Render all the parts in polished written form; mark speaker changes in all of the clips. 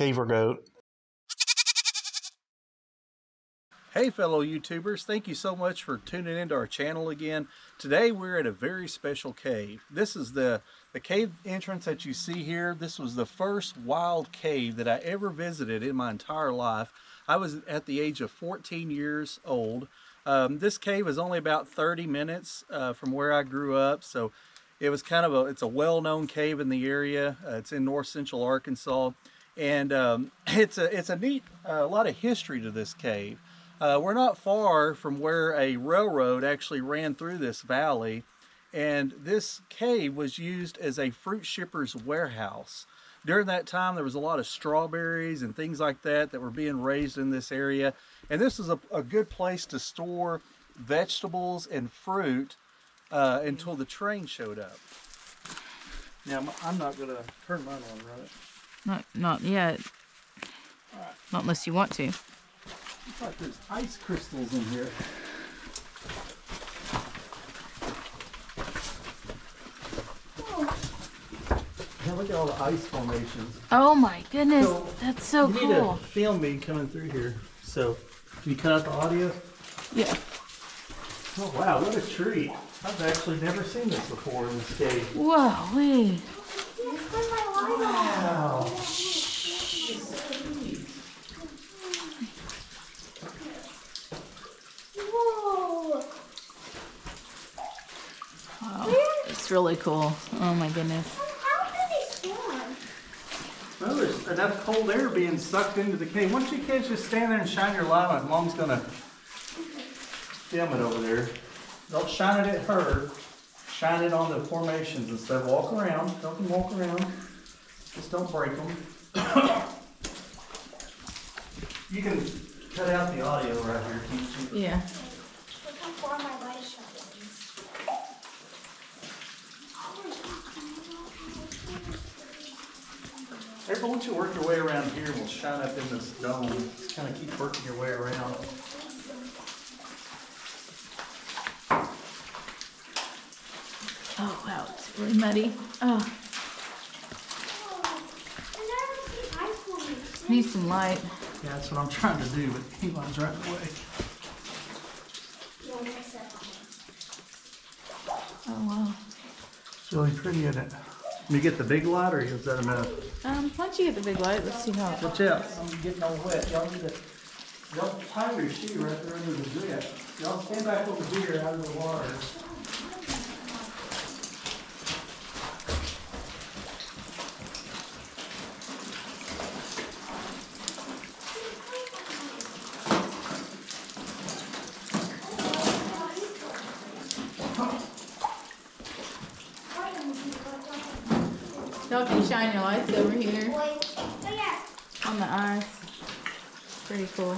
Speaker 1: cavergoat.
Speaker 2: Hey fellow YouTubers, thank you so much for tuning into our channel again. Today we're at a very special cave. This is the cave entrance that you see here. This was the first wild cave that I ever visited in my entire life. I was at the age of 14 years old. This cave is only about 30 minutes from where I grew up, so it was kind of it's a well-known cave in the area. It's in north central Arkansas, and it's a neat, a lot of history to this cave. We're not far from where a railroad actually ran through this valley, and this cave was used as a fruit shipper's warehouse. During that time, there was a lot of strawberries and things like that were being raised in this area, and this is a good place to store vegetables and fruit until the train showed up. Now, I'm not going to turn mine on, right?
Speaker 3: Not yet.
Speaker 2: Right.
Speaker 3: Not unless you want to.
Speaker 2: Looks like there's ice crystals in here. Now look at all the ice formations.
Speaker 3: Oh my goodness, that's so
Speaker 2: cool. You need to film me coming through here. So, can you cut out the audio?
Speaker 3: Yeah.
Speaker 2: Oh wow, what a treat. I've actually never seen this before in this cave.
Speaker 3: Whoa, wee.
Speaker 2: Wow.
Speaker 3: Wow, it's really cool. Oh my goodness.
Speaker 4: How do they form?
Speaker 2: Well, there's enough cold air being sucked into the cave. Why don't you kids just stand there and shine your light on it? Mom's gonna film it over there. Don't shine it at her. Shine it on the formations and stuff. Walk around. Don't walk around. Just don't break them. You can cut out the audio right here, can't you?
Speaker 3: Yeah.
Speaker 4: Look how far my light shot is.
Speaker 2: Every once you work your way around here, we'll shine up in this dome. Just kind of keep working your way around.
Speaker 3: Oh wow, it's really muddy. Oh, need some light.
Speaker 2: Yeah, that's what I'm trying to do, but Elon's right in the way.
Speaker 3: Oh wow.
Speaker 2: It's really pretty, isn't it? Can you get the big light, or is that enough?
Speaker 3: Why don't you get the big light? Let's see how it
Speaker 2: Watch out, I'm getting all wet. Y'all need to, y'all tie your shoe right there under the drip. Y'all stand back over here out of the water.
Speaker 3: Y'all can shine your lights over here on the ice. Pretty cool.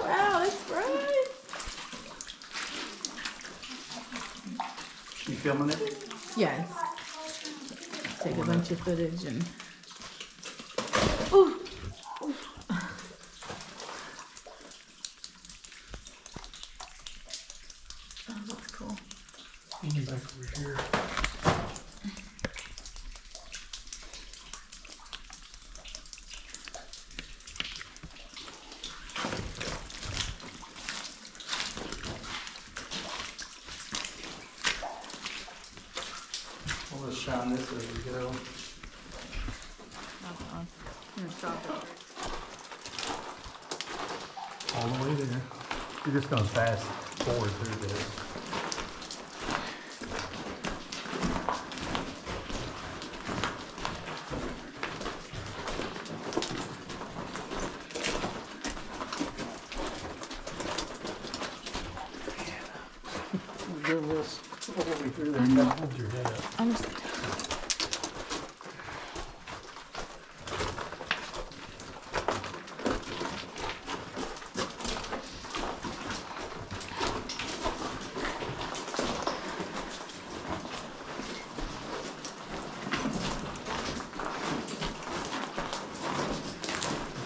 Speaker 3: Wow, it's bright.
Speaker 2: You filming it?
Speaker 3: Yeah. Let's take a bunch of footage and. Ooh. Oh, that's cool.
Speaker 2: You get back over here. We'll just shine this as we go.
Speaker 3: I'm gonna stop it.
Speaker 2: All the way there. You're just going to fast forward through this. We're doing this all the way through there. You gotta hold your head up.
Speaker 3: I'm just.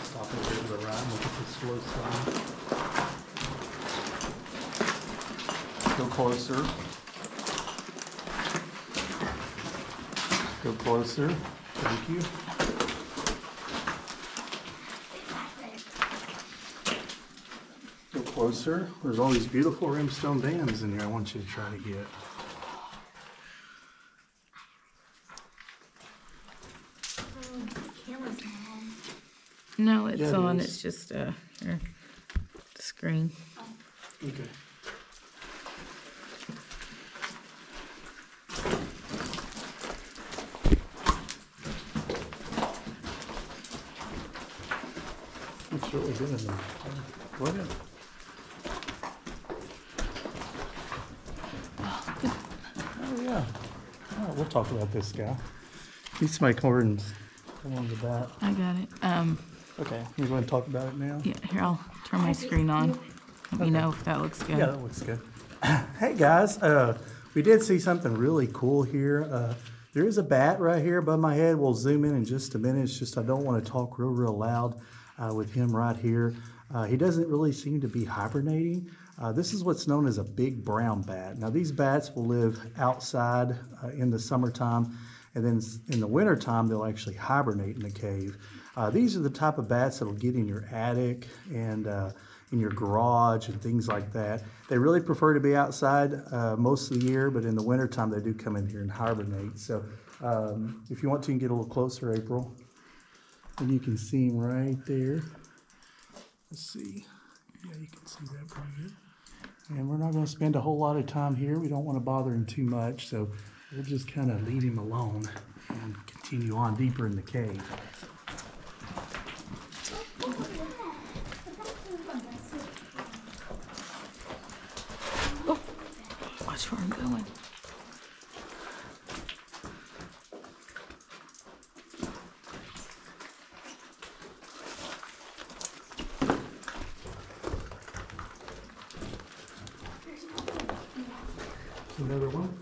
Speaker 2: Stop and give it a ride. Look at the slow slide. Go closer. Go closer. Thank you. closer. There's all these beautiful rimstone dams in here I want you to try to get.
Speaker 4: Camera's not on.
Speaker 3: No, it's
Speaker 2: Yeah, it
Speaker 3: on.
Speaker 2: is.
Speaker 3: It's just here, the screen.
Speaker 2: Okay. Looks really good in there. Go ahead. Oh yeah. Oh, we'll talk about this guy. Need somebody come over and come on the bat.
Speaker 3: I got it.
Speaker 2: Okay, you want to talk about it now?
Speaker 3: Yeah, here, I'll turn my screen on. Let me know if that looks good.
Speaker 2: Yeah, that looks good. Hey guys, we did see something really cool here. There is a bat right here above my head. We'll zoom in just a minute. It's just I don't want to talk real loud with him right here. He doesn't really seem to be hibernating. This is what's known as a big brown bat. Now these bats will live outside in the summertime, and then in the wintertime they'll actually hibernate in the cave. These are the type of bats that'll get in your attic and in your garage and things like that. They really prefer to be outside most of the year, but in the wintertime they do come in here and hibernate. So if you want to, you can get a little closer, April. And you can see him right there. Let's see. Yeah, you can see that pretty good. And we're not going to spend a whole lot of time here. We don't want to bother him too much, so we'll just kind of leave him alone and continue on deeper in the cave.
Speaker 3: Oh, watch where I'm going.
Speaker 2: Another one?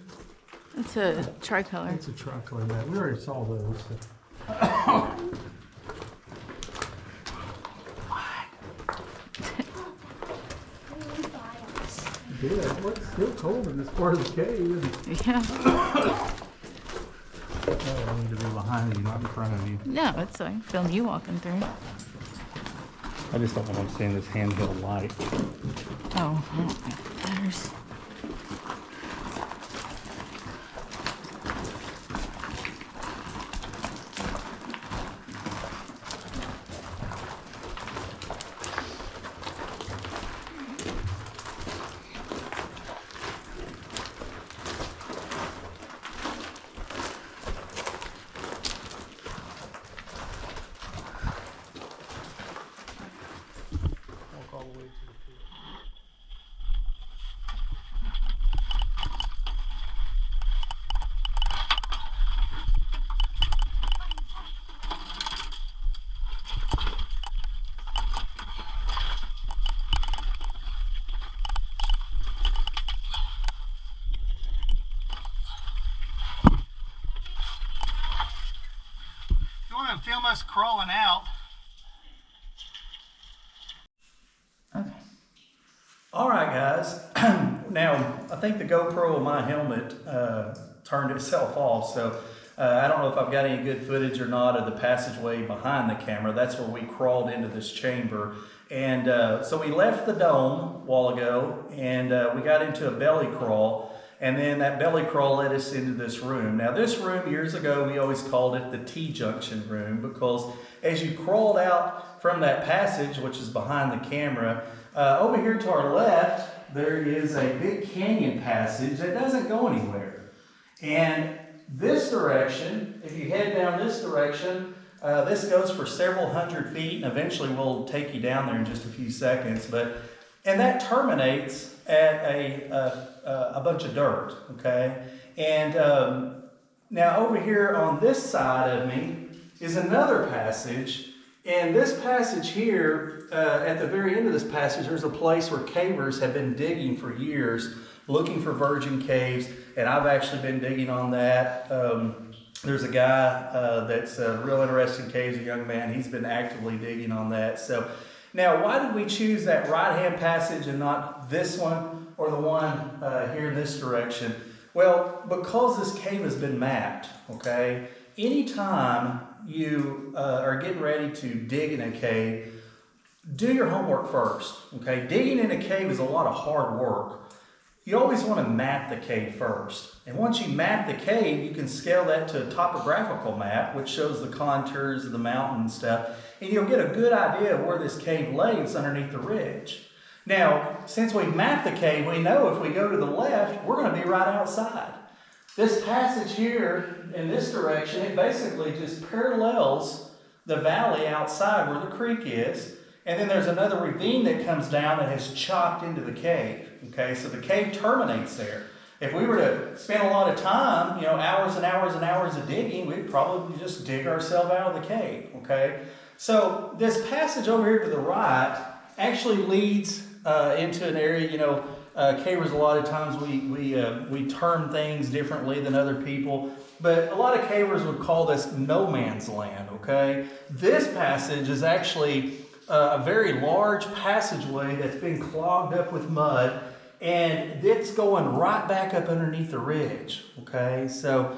Speaker 3: It's a tricolor.
Speaker 2: It's a tricolor bat. We already saw those. So. Yeah, it's still cold in this part of the cave, isn't it?
Speaker 3: Yeah.
Speaker 2: Oh, I need to be behind you, not in front of you.
Speaker 3: No, it's like film you walking through.
Speaker 2: I just don't want to stand this handheld light.
Speaker 3: Oh, I don't think it matters.
Speaker 2: Walk all the way to the field. You want to film us crawling out?
Speaker 3: Okay.
Speaker 2: All right, guys. Now, I think the GoPro on my helmet turned itself off, so I don't know if I've got any good footage or not of the passageway behind the camera. That's where we crawled into this chamber. And so we left the dome a while ago, and we got into a belly crawl. And then that belly crawl led us into this room. Now this room, years ago, we always called it the T-junction room, because as you crawled out from that passage, which is behind the camera, over here to our left, there is a big canyon passage that doesn't go anywhere. And this direction, if you head down this direction, this goes for several hundred feet, and eventually we'll take you down there in just a few seconds. And that terminates at a bunch of dirt, okay? And now over here on this side of me is another passage. And this passage here, at the very end of this passage, there's a place where cavers have been digging for years, looking for virgin caves, and I've actually been digging on that. There's a guy that's real interested in caves, a young man. He's been actively digging on that. So now, why did we choose that right-hand passage and not this one or the one here in this direction? Well, because this cave has been mapped, okay? Anytime you are getting ready to dig in a cave, do your homework first, okay? Digging in a cave is a lot of hard work. You always want to map the cave first. And once you map the cave, you can scale that to a topographical map, which shows the contours of the mountain and stuff. And you'll get a good idea of where this cave lays underneath the ridge. Now, since we've mapped the cave, we know if we go to the left, we're going to be right outside. This passage here in this direction, it basically just parallels the valley outside where the creek is. And then there's another ravine that comes down that has chopped into the cave. Okay, so the cave terminates there. If we were to spend a lot of time, you know, hours and hours and hours of digging, we'd probably just dig ourselves out of the cave. Okay, so this passage over here to the right actually leads into an area. You know, cavers, a lot of times we term things differently than other people. But a lot of cavers would call this no man's land. Okay, this passage is actually a very large passageway that's been clogged up with mud, and it's going right back up underneath the ridge. Okay, so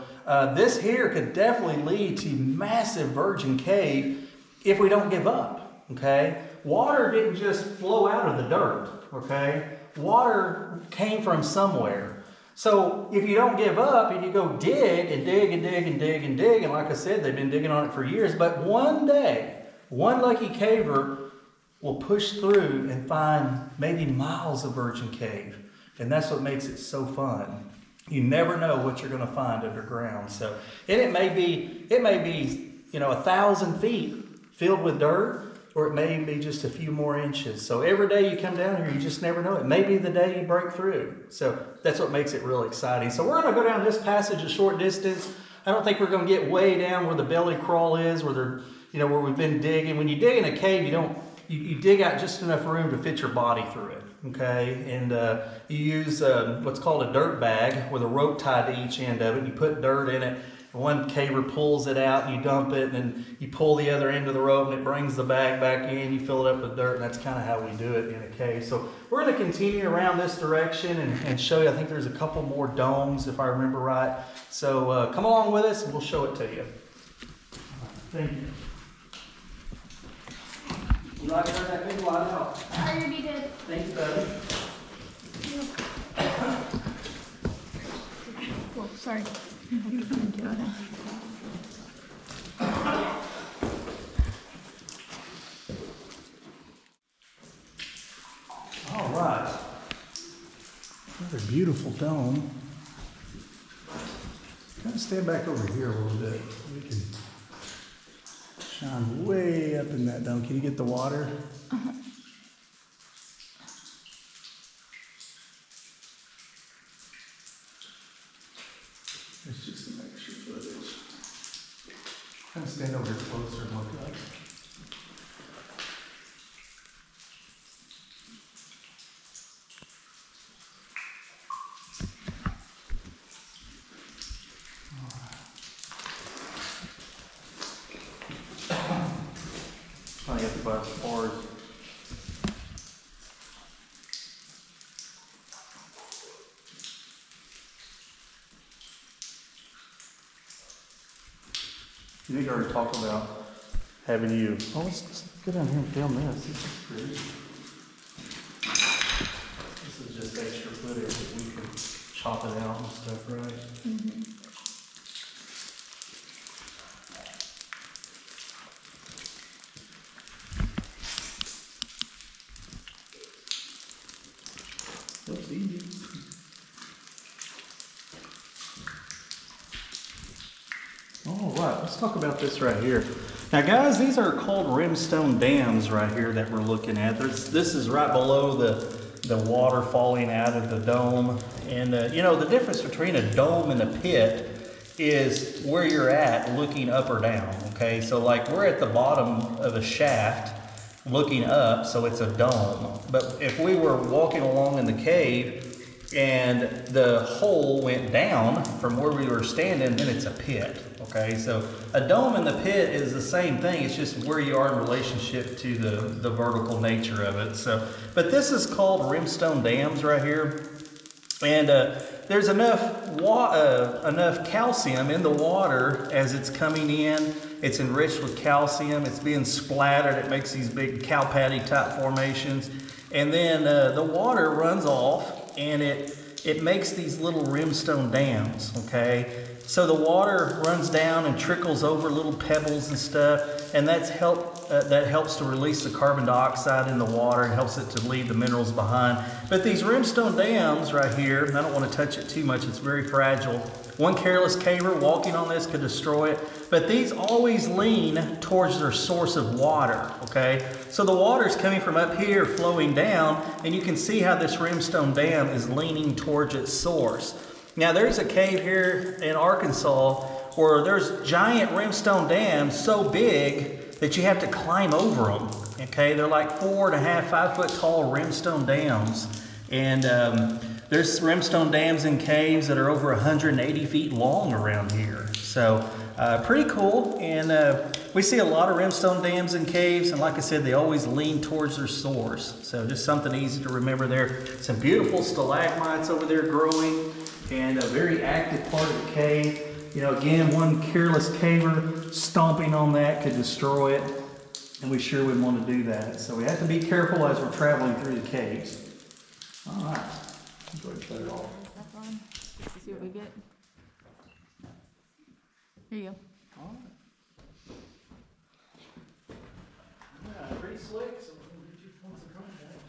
Speaker 2: this here could definitely lead to massive virgin cave if we don't give up. Okay, water didn't just flow out of the dirt. Okay, water came from somewhere. So if you don't give up and you go dig and dig and dig and dig and dig, and like I said, they've been digging on it for years, but one day, one lucky caver will push through and find maybe miles of virgin cave. And that's what makes it so fun. You never know what you're going to find underground. So, and it may be, you know, 1,000 feet filled with dirt, or it may be just a few more inches. So every day you come down here, you just never know. It may be the day you break through. So that's what makes it really exciting. So we're going to go down this passage a short distance. I don't think we're going to get way down where the belly crawl is, where where we've been digging. When you dig in a cave, you dig out just enough room to fit your body through it, okay? And you use what's called a dirt bag with a rope tied to each end of it. You put dirt in it. One caver pulls it out and you dump it, and then you pull the other end of the rope and it brings the bag back in. You fill it up with dirt, and that's kind of how we do it in a cave. So we're going to continue around this direction and show you. I think there's a couple more domes, if I remember right. So come along with us and we'll show it to you. Thank you. You like to turn that big light out?
Speaker 4: I already did.
Speaker 2: Thanks, buddy.
Speaker 3: Oh, sorry.
Speaker 2: All right. Another beautiful dome. Kind of stand back over here a little bit. We can shine way up in that dome. Can you get the water?
Speaker 3: Uh-huh.
Speaker 2: It's just some extra footage. Kind of stand over here closer and look up. I have to buy the bars. You think I already talked about having you? Oh, let's go down here and film this. This is pretty. This is just extra footage that we can chop it out and stuff, right?
Speaker 3: Mm-hmm.
Speaker 2: Looks easy. All right, let's talk about this right here. Now, guys, these are called rimstone dams right here that we're looking at. This is right below the water falling out of the dome. And, the difference between a dome and a pit is where you're at looking up or down, okay? So, like, we're at the bottom of a shaft looking up, so it's a dome. But if we were walking along in the cave and the hole went down from where we were standing, then it's a pit, okay? So a dome and the pit is the same thing. It's just where you are in relationship to the vertical nature of it. So, but this is called rimstone dams right here. And there's enough calcium in the water as it's coming in It's enriched with calcium. It's being splattered. It makes these big cow patty type formations. And then the water runs off and it makes these little rimstone dams, okay? So the water runs down and trickles over little pebbles and stuff, and that helps to release the carbon dioxide in the water and helps it to leave the minerals behind. But these rimstone dams right here, I don't want to touch it too much, it's very fragile. One careless caver walking on this could destroy it, but these always lean towards their source of water, okay? So the water is coming from up here flowing down, and you can see how this rimstone dam is leaning towards its source. Now there's a cave here in Arkansas where there's giant rimstone dams so big that you have to climb over them, okay? They're like 4.5, 5 foot tall rimstone dams. And there's rimstone dams in caves that are over 180 feet long around here. So pretty cool. And we see a lot of rimstone dams in caves. And like I said, they always lean towards their source. So just something easy to remember there. Some beautiful stalagmites over there growing and a very active part of the cave. You know, again, one careless caver stomping on that could destroy it. And we sure wouldn't want to do that. So we have to be careful as we're traveling through the caves. All right. Let's go ahead and shut it off.
Speaker 3: Let's see what we get. Here you go.
Speaker 2: All right. Yeah, pretty slick. So we're going to get you points of contact.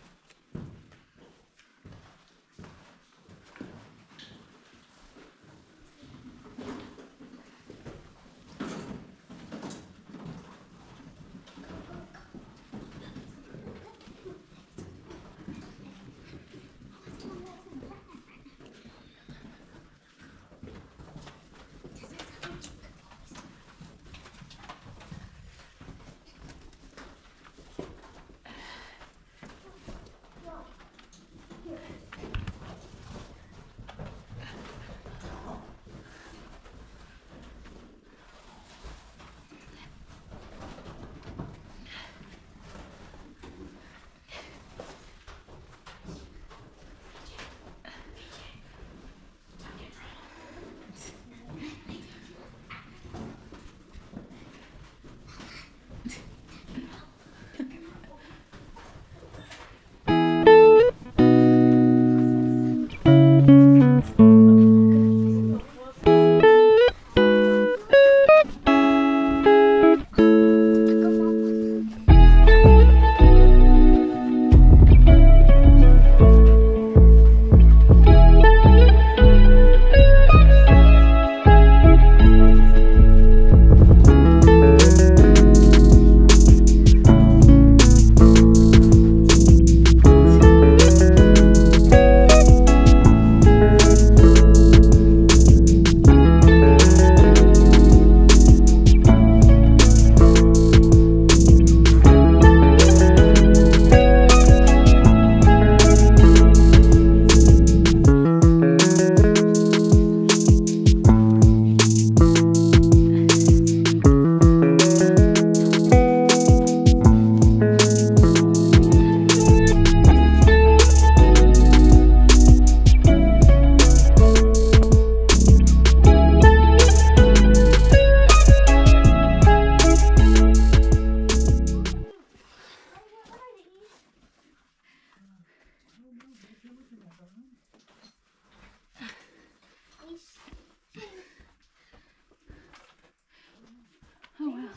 Speaker 3: Oh wow.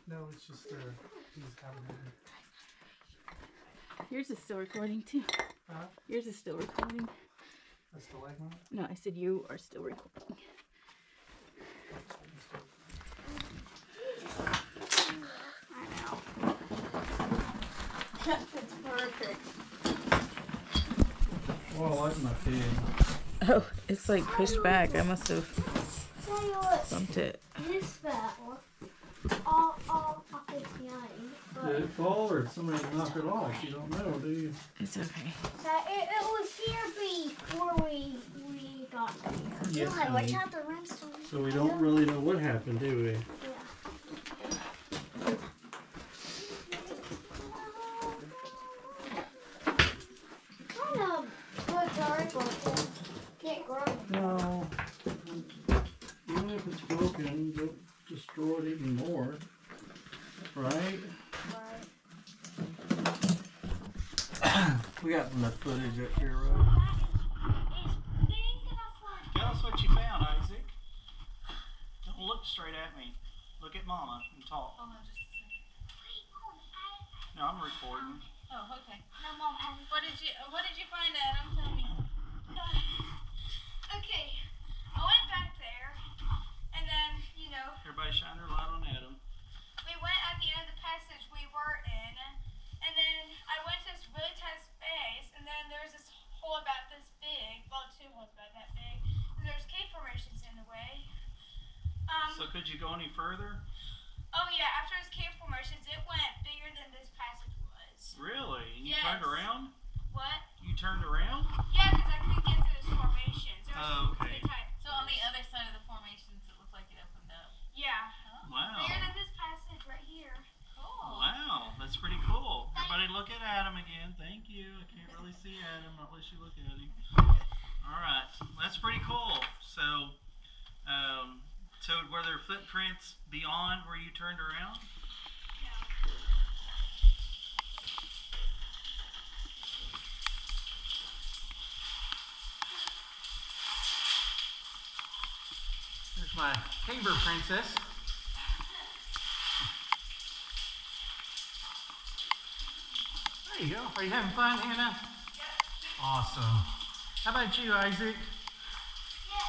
Speaker 2: No, it's just he's having
Speaker 3: Yours is still recording too.
Speaker 2: Huh?
Speaker 3: Yours is still recording.
Speaker 2: a stalagmite.
Speaker 3: No, I said you are still recording. I know. That's perfect.
Speaker 2: Oh, I like my pig.
Speaker 3: Oh, it's like pushed back. I must have
Speaker 4: Tell you what,
Speaker 3: bumped it.
Speaker 4: this fell all off its name.
Speaker 2: Did it fall or did somebody knock it off? You don't know, do you?
Speaker 3: It's okay.
Speaker 4: It was here before we got here.
Speaker 2: Yes,
Speaker 4: God, watch
Speaker 2: honey.
Speaker 4: out the rhinestone.
Speaker 2: So we don't really know what happened, do we?
Speaker 4: Yeah. Kind of good article. Can't grow.
Speaker 2: No. explore it even more. Right? We got enough footage up here, right? Tell us what you found, Isaac. Don't look straight at me. Look at Mama and talk.
Speaker 3: Hold on just a second.
Speaker 2: No, I'm recording.
Speaker 3: Oh, okay. No, Mom. What did you find, Adam? Tell me.
Speaker 4: Okay, I went back there, and then,
Speaker 2: Everybody shine their light on Adam.
Speaker 4: we went at the end of the passage we were in, and then I went to this really tight space, and then there was this hole about this big, well, two holes about that big, and there's cave formations in the way.
Speaker 2: So could you go any further?
Speaker 4: Oh yeah, after those cave formations, it went bigger than this passage was.
Speaker 2: Really? And you
Speaker 4: Yes.
Speaker 2: turned around?
Speaker 4: What?
Speaker 2: You turned around?
Speaker 4: Yeah, because I couldn't get through those formations. It was
Speaker 2: Oh, okay.
Speaker 4: really tight.
Speaker 3: So on the other side of the formations, it looked like it opened up.
Speaker 4: Yeah.
Speaker 2: Wow.
Speaker 4: Bigger than this passage right here.
Speaker 3: Cool.
Speaker 2: Wow, that's pretty cool. Everybody look at Adam again. Thank you. I can't really see Adam unless you look at him. All right, that's pretty cool. So, were there footprints beyond where you turned around? There's my caver princess. There you go. Are you having fun, Hannah?
Speaker 4: Yep.
Speaker 2: Awesome. How about you, Isaac?
Speaker 4: Yes.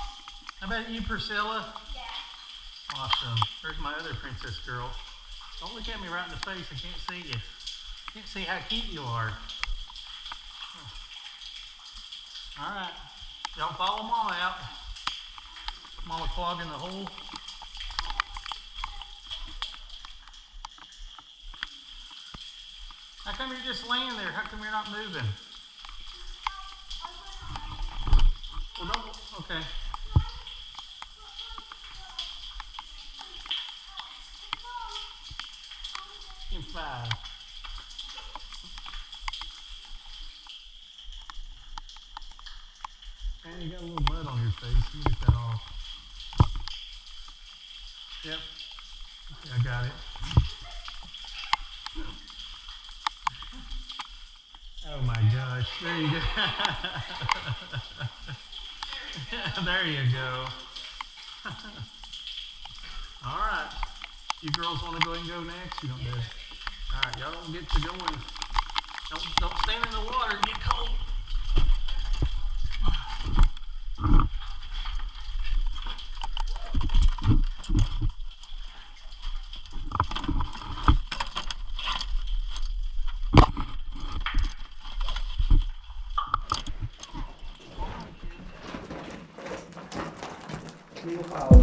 Speaker 2: How about you, Priscilla?
Speaker 4: Yeah.
Speaker 2: Awesome. There's my other princess girl. Don't look at me right in the face. I can't see you. Can't see how cute you are. All right. Y'all follow Mama out. Mama clogging the hole. How come you're just laying there? How come you're not moving? Well, don't. Okay. In 5. And you got a little mud on your face. Let me get that off. Yep. Okay, I got it. Oh my gosh. There you go. There you go. All right. You girls want to go and go next? You don't do. All right, y'all don't get to going. Don't stand in the water and get cold. We will follow.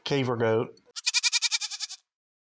Speaker 2: Cavergoat.